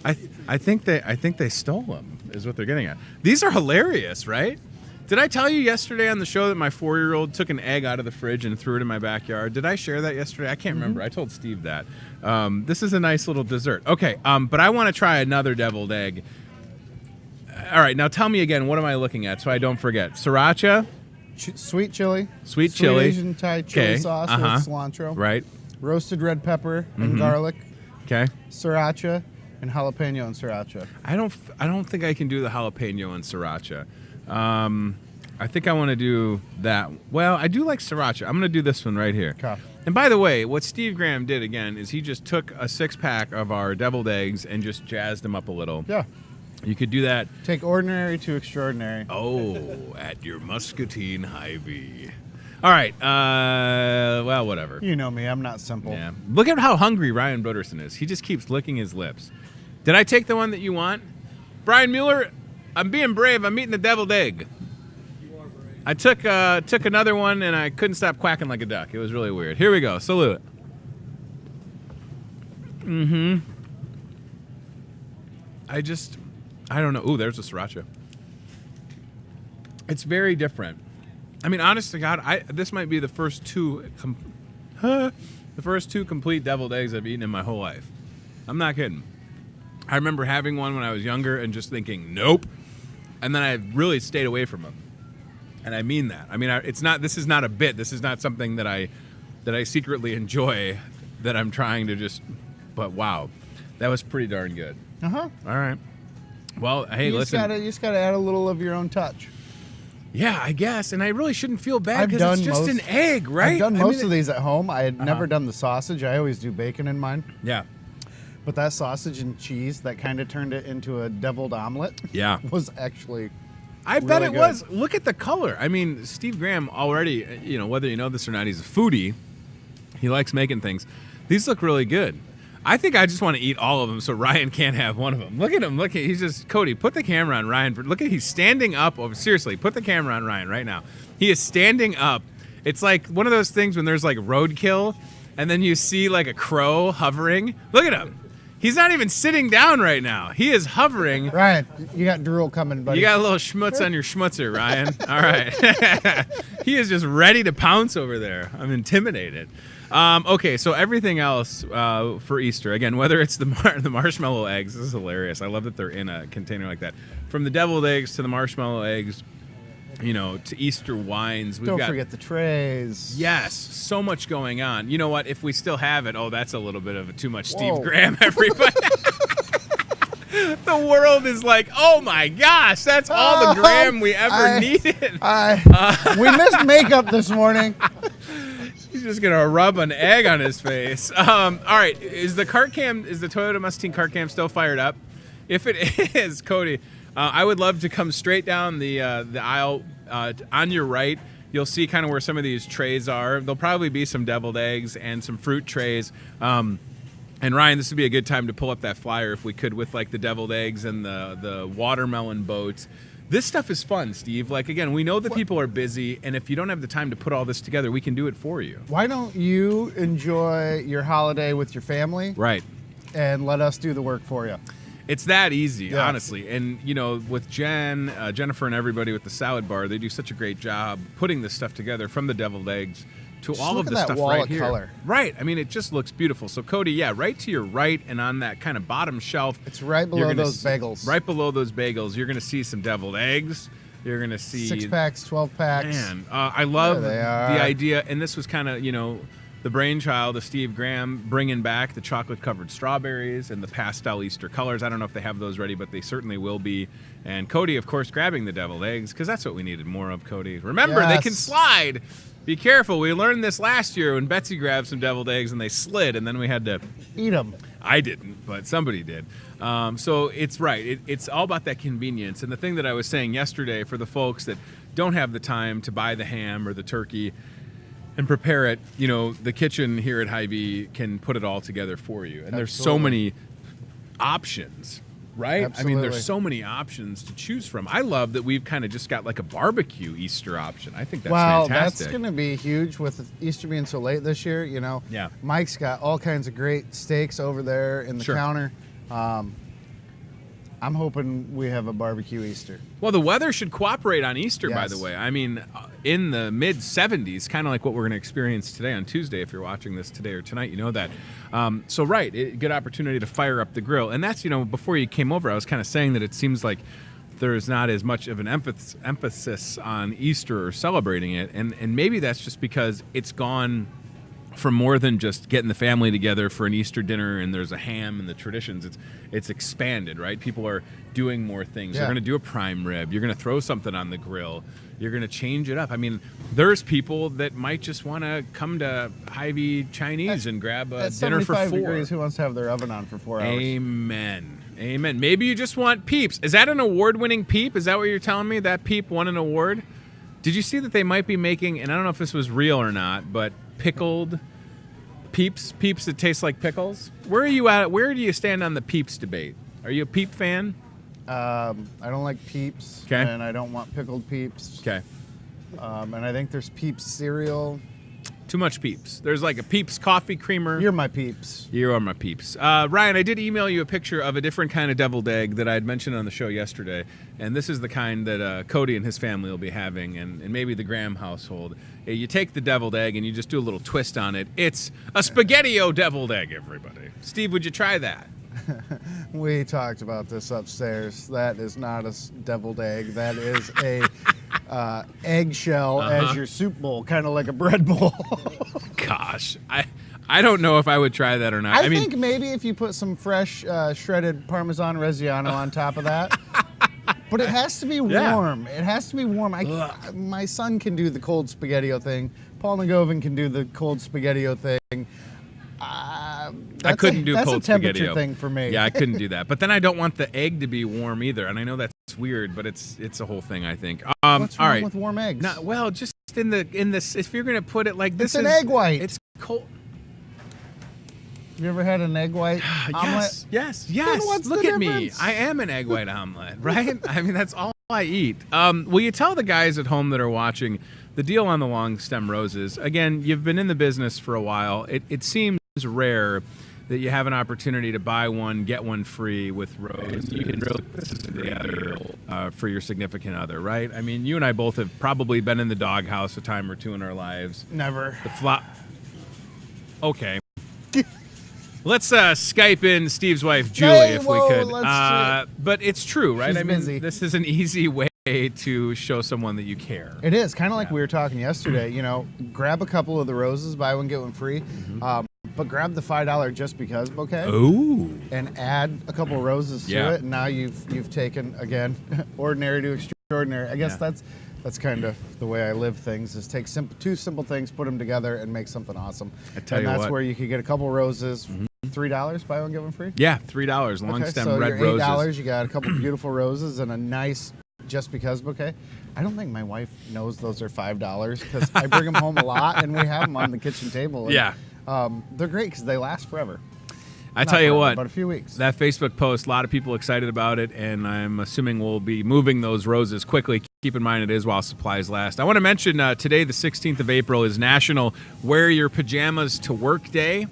I think they stole them. Is what they're getting at. These are hilarious, right? Did I tell you yesterday on the show that my 4-year-old took an egg out of the fridge and threw it in my backyard? Did I share that yesterday? I can't remember. I told Steve that. This is a nice little dessert. Okay, but I want to try another deviled egg. All right, now tell me again, what am I looking at so I don't forget? Sriracha?
Sweet chili.
Sweet chili.
Asian Thai chili sauce with cilantro.
Right.
Roasted red pepper and garlic.
Okay.
Sriracha and jalapeno and sriracha.
I don't think I can do the jalapeno and sriracha. I think I want to do that. Well, I do like sriracha. I'm going to do this one right here.
Okay.
And by the way, what Steve Graham did again is he just took a 6-pack of our deviled eggs and just jazzed them up a little.
Yeah.
You could do that.
Take ordinary to extraordinary.
Oh, at your Muscatine Hy-Vee. All right. Well, whatever.
You know me. I'm not simple.
Yeah. Look at how hungry Ryan Broderson is. He just keeps licking his lips. Did I take the one that you want? Brian Mueller, I'm being brave. I'm eating the deviled egg. You are brave. I took another one, and I couldn't stop quacking like a duck. It was really weird. Here we go. Salute. Mm-hmm. I don't know. Ooh, there's a sriracha. It's very different. I mean, honest to God, this might be the first two complete deviled eggs I've eaten in my whole life. I'm not kidding. I remember having one when I was younger and just thinking, nope. And then I really stayed away from them. And I mean that. I mean, this is not a bit. This is not something that I secretly enjoy, that I'm trying to just, but wow. That was pretty darn good.
Uh-huh.
All right. Well, hey, listen.
You just gotta add a little of your own touch.
Yeah, I guess. And I really shouldn't feel bad because it's just an egg, right?
I've done most of these at home. I had never done the sausage. I always do bacon in mine.
Yeah.
But that sausage and cheese that kind of turned it into a deviled omelet was actually
I bet it was. Look at the color. I mean, Steve Graham already, whether you know this or not, he's a foodie. He likes making things. These look really good. I think I just want to eat all of them so Ryan can't have one of them. Look at him. He's just, Cody, put the camera on Ryan. He's standing up. Oh, seriously, put the camera on Ryan right now. He is standing up. It's like one of those things when there's like roadkill and then you see like a crow hovering. Look at him. He's not even sitting down right now. He is hovering.
Ryan, you got drool coming, buddy.
You got a little schmutz on your schmutzer, Ryan. All right. He is just ready to pounce over there. I'm intimidated. Okay, so everything else for Easter, again, whether it's the marshmallow eggs, this is hilarious. I love that they're in a container like that. From the deviled eggs to the marshmallow eggs, to Easter wines.
Don't forget the trays.
Yes, so much going on. You know what? If we still have it, that's a little bit of too much Steve Graham, everybody. The world is like, oh my gosh, that's all the Graham we ever needed.
We missed makeup this morning.
He's just gonna rub an egg on his face. All right, is the Toyota Muscatine cart cam still fired up? If it is, Cody, I would love to come straight down the aisle. On your right, you'll see kind of where some of these trays are. There'll probably be some deviled eggs and some fruit trays. And Ryan, this would be a good time to pull up that flyer if we could, with like the deviled eggs and the watermelon boats. This stuff is fun, Steve. Like, again, we know that people are busy, and if you don't have the time to put all this together, we can do it for you.
Why don't you enjoy your holiday with your family?
Right.
And let us do the work for you.
It's that easy, honestly. And, with Jennifer and everybody with the salad bar, they do such a great job putting this stuff together, from the deviled eggs to
just
all of the stuff right here.
Color.
Right. I mean, it just looks beautiful. So, Cody, right to your right and on that kind of bottom shelf.
It's right below those bagels.
Right below those bagels. You're going to see some deviled eggs. You're going to see
6-packs, 12-packs.
Man, I love the idea. And this was kind of, the brainchild of Steve Graham, bringing back the chocolate-covered strawberries and the pastel Easter colors. I don't know if they have those ready, but they certainly will be. And Cody, of course, grabbing the deviled eggs, because that's what we needed more of, Cody. Remember, They can slide. Be careful. We learned this last year when Betsy grabbed some deviled eggs and they slid, and then we had to
eat them.
I didn't, but somebody did. So it's right. It's all about that convenience. And the thing that I was saying yesterday for the folks that don't have the time to buy the ham or the turkey and prepare it, the kitchen here at Hy-Vee can put it all together for you. And there's so many options, right?
Absolutely.
I mean, there's so many options to choose from. I love that we've kind of just got like a barbecue Easter option. I think that's fantastic.
That's going to be huge with Easter being so late this year.
Yeah.
Mike's got all kinds of great steaks over there in the counter. I'm hoping we have a barbecue Easter.
Well, the weather should cooperate on Easter,
yes.
by the way. I mean, in the mid-70s, kind of like what we're going to experience today on Tuesday. If you're watching this today or tonight, you know that. Good opportunity to fire up the grill. And that's, before you came over, I was kind of saying that it seems like there's not as much of an emphasis on Easter or celebrating it. And maybe that's just because it's gone from more than just getting the family together for an Easter dinner and there's a ham and the traditions. It's expanded, right? People are doing more things. You're going to do a prime rib. You're going to throw something on the grill. You're going to change it up. I mean, there's people that might just want to come to Hy-Vee Chinese and grab a dinner for 4.
Degrees, who wants to have their oven on for 4 hours?
Amen. Maybe you just want Peeps. Is that an award-winning Peep? Is that what you're telling me? That Peep won an award? Did you see that they might be making, and I don't know if this was real or not, but pickled Peeps that taste like pickles? Where are you at? Where do you stand on the Peeps debate? Are you a Peep fan?
I don't like Peeps, and I don't want pickled Peeps.
Okay.
And I think there's Peeps cereal.
Too much Peeps. There's like a Peeps coffee creamer.
You're my Peeps.
You are my Peeps. Ryan, I did email you a picture of a different kind of deviled egg that I had mentioned on the show yesterday. And this is the kind that Cody and his family will be having, and maybe the Graham household. You take the deviled egg and you just do a little twist on it. It's a Spaghetti-O deviled egg, everybody. Steve, would you try that?
We talked about this upstairs. That is not a deviled egg. That is a eggshell as your soup bowl, kind of like a bread bowl.
Gosh, I don't know if I would try that or not.
I think maybe if you put some fresh shredded Parmesan Reggiano on top of that. But it has to be warm. It has to be warm. My son can do the cold Spaghetti-O thing. Paul McGovern can do the cold Spaghetti-O thing.
I couldn't do cold
That's a temperature
Spaghetti-O
thing for me.
Yeah, I couldn't do that. But then I don't want the egg to be warm either. And I know that's weird, but it's a whole thing, I think.
What's wrong
all right.
with warm eggs?
Well, just in this, if you're gonna put it like this,
it's an egg white.
It's cold.
You ever had an egg white omelet?
Yes.
What's
Look
the
at
difference?
me. I am an egg white omelet, right? I mean, that's all I eat. Will you tell the guys at home that are watching the deal on the long stem roses? Again, you've been in the business for a while. It seems rare that you have an opportunity to buy one, get one free with rose. You can really put this together for your significant other, right? I mean, you and I both have probably been in the doghouse a time or two in our lives.
Never.
The flop. Okay. Let's Skype in Steve's wife, Julie, if we could. But it's true, right?
She's busy.
This is an easy way to show someone that you care.
It is kind of like we were talking yesterday. Grab a couple of the roses, buy one get one free. But grab the $5 just because bouquet.
Ooh.
And add a couple of roses to it, and now you've taken again ordinary to extraordinary. I guess that's kind of the way I live things. Is take two simple things, put them together, and make something awesome.
And
that's where you could get a couple of roses. $3, buy one get one free.
Yeah, $3 long stem
so
red
your $8,
roses.
You got a couple beautiful roses and a nice just because bouquet. I don't think my wife knows those are $5 because I bring them home a lot and we have them on the kitchen table. And, they're great because they last forever.
I tell you what,
about a few weeks.
That Facebook post, a lot of people excited about it, and I'm assuming we'll be moving those roses quickly. Keep in mind it is while supplies last. I want to mention today, the 16th of April, is National Wear Your Pajamas to Work Day.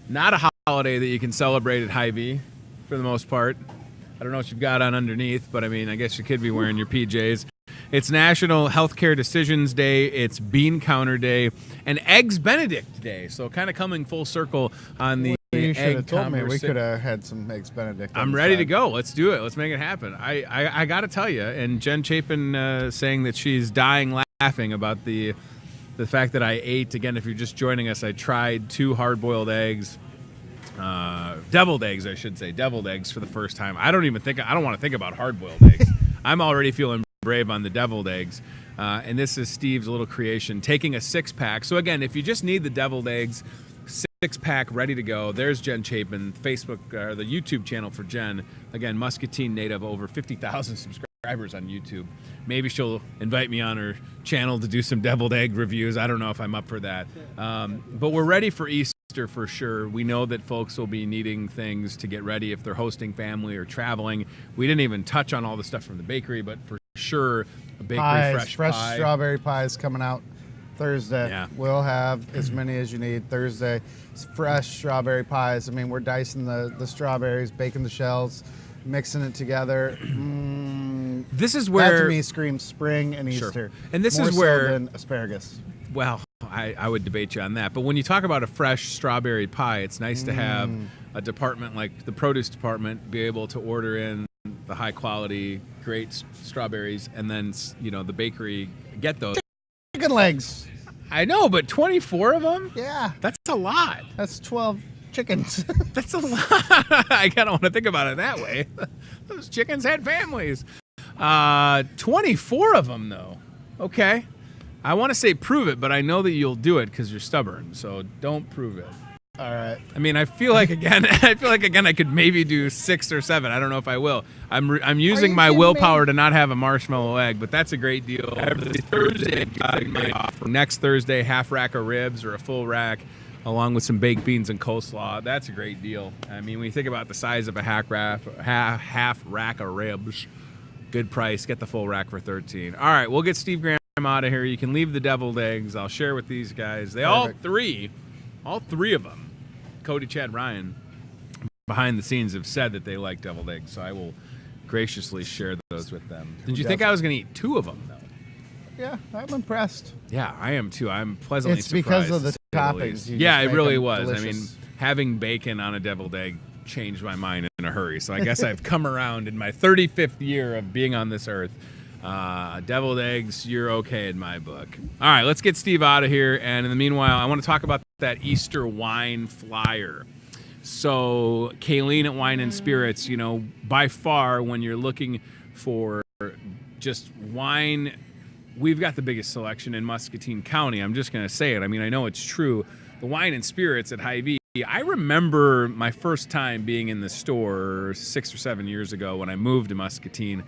Not a holiday that you can celebrate at Hy-Vee for the most part. I don't know what you've got on underneath, but I mean, I guess you could be wearing your PJs. It's National Healthcare Decisions Day, it's Bean Counter Day, and Eggs Benedict Day. So kind of coming full circle on the
you should have
egg
told me. We
conversation.
could have had some Eggs Benedict.
I'm ready to go. Let's do it. Let's make it happen. I got to tell you, and Jen Chapin saying that she's dying laughing about the the fact that I ate, again, if you're just joining us, I tried 2 hard-boiled eggs, deviled eggs, I should say, deviled eggs for the first time. I don't want to think about hard-boiled eggs. I'm already feeling brave on the deviled eggs. And this is Steve's little creation, taking a 6-pack. So again, if you just need the deviled eggs, 6-pack ready to go. There's Jen Chapin, Facebook, the YouTube channel for Jen. Again, Muscatine native, over 50,000 subscribers on YouTube. Maybe she'll invite me on her channel to do some deviled egg reviews. I don't know if I'm up for that. But we're ready for Easter for sure. We know that folks will be needing things to get ready if they're hosting family or traveling. We didn't even touch on all the stuff from the bakery, but for sure, a bakery fresh pie.
Strawberry pie is coming out Thursday.
Yeah.
We'll have as many as you need Thursday. It's fresh strawberry pies. I mean, we're dicing the strawberries, baking the shells, mixing it together.
This is where
that to me screams spring and Easter.
Sure. And this
more
is where
so than asparagus.
Well, I would debate you on that. But when you talk about a fresh strawberry pie, it's nice to have a department like the produce department be able to order in the high quality, great strawberries, and then the bakery get those.
Chicken legs.
I know, but 24 of them?
Yeah.
That's a lot.
That's 12 chickens.
That's a lot. I kind of want to think about it that way. Those chickens had families. 24 of them, though. Okay. I want to say prove it, but I know that you'll do it because you're stubborn. So don't prove it.
All right.
I mean, I feel like again, I could maybe do 6 or 7. I don't know if I will. I'm using my willpower to not have a marshmallow egg, but that's a great deal. Every Thursday, next Thursday, half rack of ribs or a full rack, along with some baked beans and coleslaw. That's a great deal. I mean, when you think about the size of a half rack of ribs, good price. Get the full rack for $13. All right, we'll get Steve Graham out of here. You can leave the deviled eggs. I'll share with these guys. They all three of them, Cody, Chad, Ryan, behind the scenes have said that they like deviled eggs, so I will graciously share those with them. Did you think I was going to eat 2 of them, though?
Yeah, I'm impressed.
Yeah, I am, too. I'm pleasantly
surprised.
It's
because of the toppings.
Yeah, it really was. Delicious. I mean, having bacon on a deviled egg changed my mind in a hurry, so I guess I've come around in my 35th year of being on this earth. Deviled eggs, you're okay in my book. All right, let's get Steve out of here. And in the meanwhile, I want to talk about that Easter wine flyer. So Kayleen at Wine and Spirits, by far when you're looking for just wine, we've got the biggest selection in Muscatine County. I'm just going to say it. I mean, I know it's true. The Wine and Spirits at Hy-Vee. I remember my first time being in the store 6 or 7 years ago when I moved to Muscatine.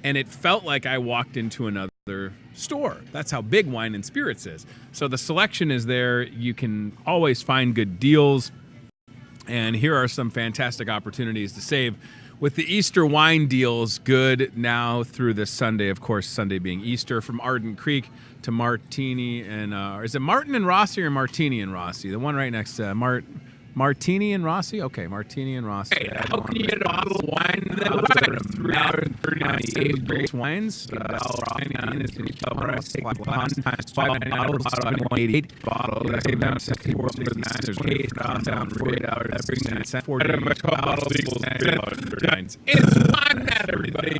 And it felt like I walked into another store. That's how big Wine and Spirits is. So the selection is there. You can always find good deals. And here are some fantastic opportunities to save with the Easter wine deals, good now through this Sunday. Of course, Sunday being Easter, from Ardent Creek to Martini. And is it Martin and Rossi or Martini and Rossi? The one right next to Martini and Rossi? Okay, Martini and Rossi.
Hey, how can you get a bottle of wine in that website? $3.39 great wines. $1.89 is going to cover us. Take 5 bottles, 188 bottles. Save them 64 there's down $40. That brings in 40 bottles equals $9. It's wine math, everybody.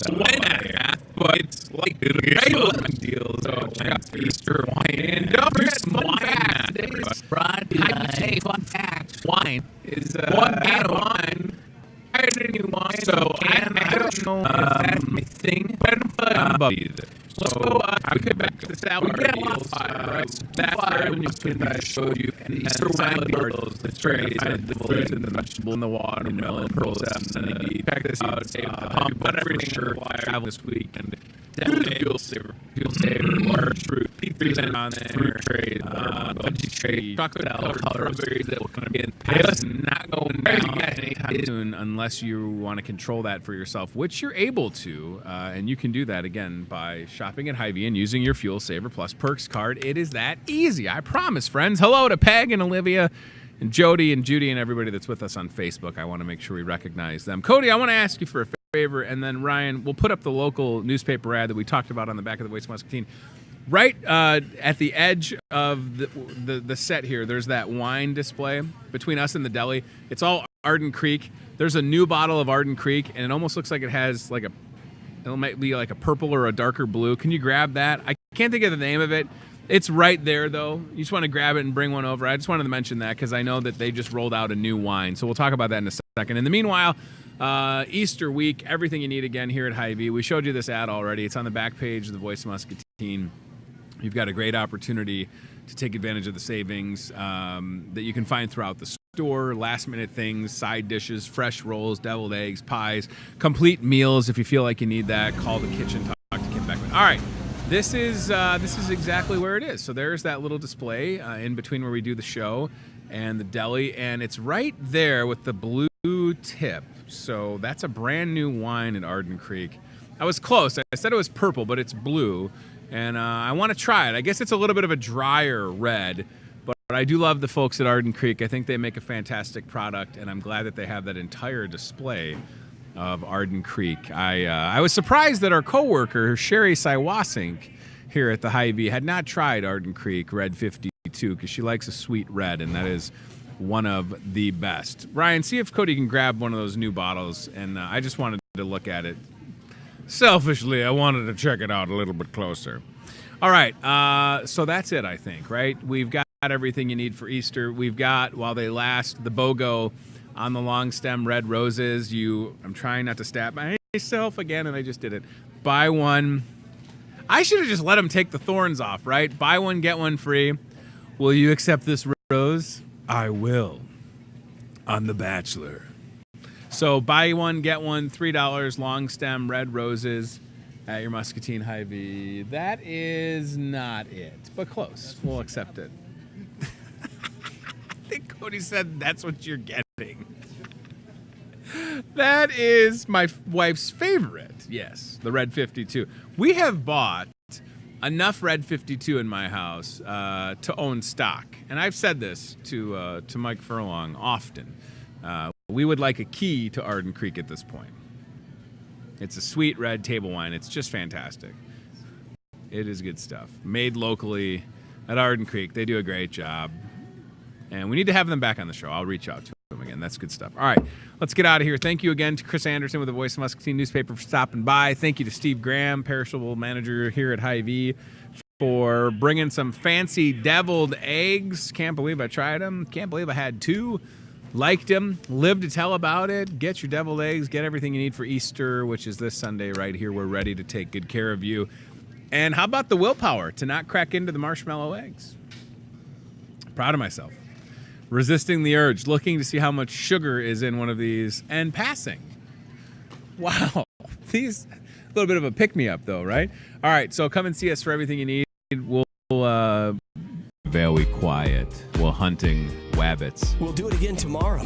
Wine math, but it's like regular deals. So check out the Easter wine. And don't forget wine math. Hey, fun fact. Wine is one can of wine. I didn't even wine. So I don't know if that's my thing, but I don't feel like I'm above either. So I get back to the salad deals. That's where when you can I showed you the Easter wine deals, the trays, and the fruits and the vegetable and the watermelon process, and then you check this out. Save the pump, but everything sure I travel this weekend. Definitely fuel saver, large fruit, % on there, fruit trade, veggie trade, chocolate color, strawberries that will come in. It's not going down anytime
soon unless you want to control that for yourself, which you're able to, and you can do that again by shopping at Hy-Vee and using your Fuel Saver Plus Perks card. It is that easy, I promise, friends. Hello to Peg and Olivia and Jody and Judy and everybody that's with us on Facebook. I want to make sure we recognize them. Cody, I want to ask you for a favor, and then Ryan, we'll put up the local newspaper ad that we talked about on the back of the Waste Muscatine. Right at the edge of the set here, there's that wine display between us and the deli. It's all Ardent Creek. There's a new bottle of Ardent Creek, and it almost looks like it has it might be like a purple or a darker blue. Can you grab that? I can't think of the name of it. It's right there, though. You just want to grab it and bring one over. I just wanted to mention that because I know that they just rolled out a new wine. So we'll talk about that in a second. In the meanwhile, Easter week, everything you need again here at Hy-Vee. We showed you this ad already. It's on the back page of the Voice Muscatine. You've got a great opportunity to take advantage of the savings that you can find throughout the store. Last-minute things, side dishes, fresh rolls, deviled eggs, pies, complete meals. If you feel like you need that, call the kitchen, talk to Kim Beckman. All right. This is exactly where it is. So there's that little display in between where we do the show and the deli, and it's right there with the blue tip. So that's a brand new wine at Arden Creek. I was close. I said it was purple, but it's blue, and I want to try it. I guess it's a little bit of a drier red, but I do love the folks at Arden Creek. I think they make a fantastic product, and I'm glad that they have that entire display of Arden Creek. I was surprised that our coworker Sherry Siwasink here at the Hy-Vee had not tried Arden Creek Red 52 because she likes a sweet red, and that is one of the best. Ryan, see if Cody can grab one of those new bottles, and I just wanted to look at it. Selfishly, I wanted to check it out a little bit closer. All right, so that's it, I think, right? We've got everything you need for Easter. We've got, while they last, the BOGO on the long stem red roses. I'm trying not to stab myself again, and I just did it. Buy one. I should have just let them take the thorns off, right? Buy one, get one free. Will you accept this rose? I will. On The Bachelor. So buy one, get one, $3 long stem red roses at your Muscatine Hy-Vee. That is not it, but close. We'll accept it. I think Cody said that's what you're getting. That is my wife's favorite. Yes, the Red 52. We have bought enough Red 52 in my house to own stock. And I've said this to Mike Furlong often. We would like a key to Arden Creek at this point. It's a sweet red table wine. It's just fantastic. It is good stuff. Made locally at Arden Creek. They do a great job. And we need to have them back on the show. I'll reach out to them again. That's good stuff. All right, let's get out of here. Thank you again to Chris Anderson with the Voice of Muscatine newspaper for stopping by. Thank you to Steve Graham, perishable manager here at Hy-Vee, for bringing some fancy deviled eggs. Can't believe I tried them. Can't believe I had two. Liked them. Lived to tell about it. Get your deviled eggs. Get everything you need for Easter, which is this Sunday right here. We're ready to take good care of you. And how about the willpower to not crack into the marshmallow eggs? Proud of myself. Resisting the urge, looking to see how much sugar is in one of these, and passing. Wow. These, a little bit of a pick-me-up, though, right? All right, so come and see us for everything you need. We'll very quiet while hunting wabbits.
We'll do it again tomorrow.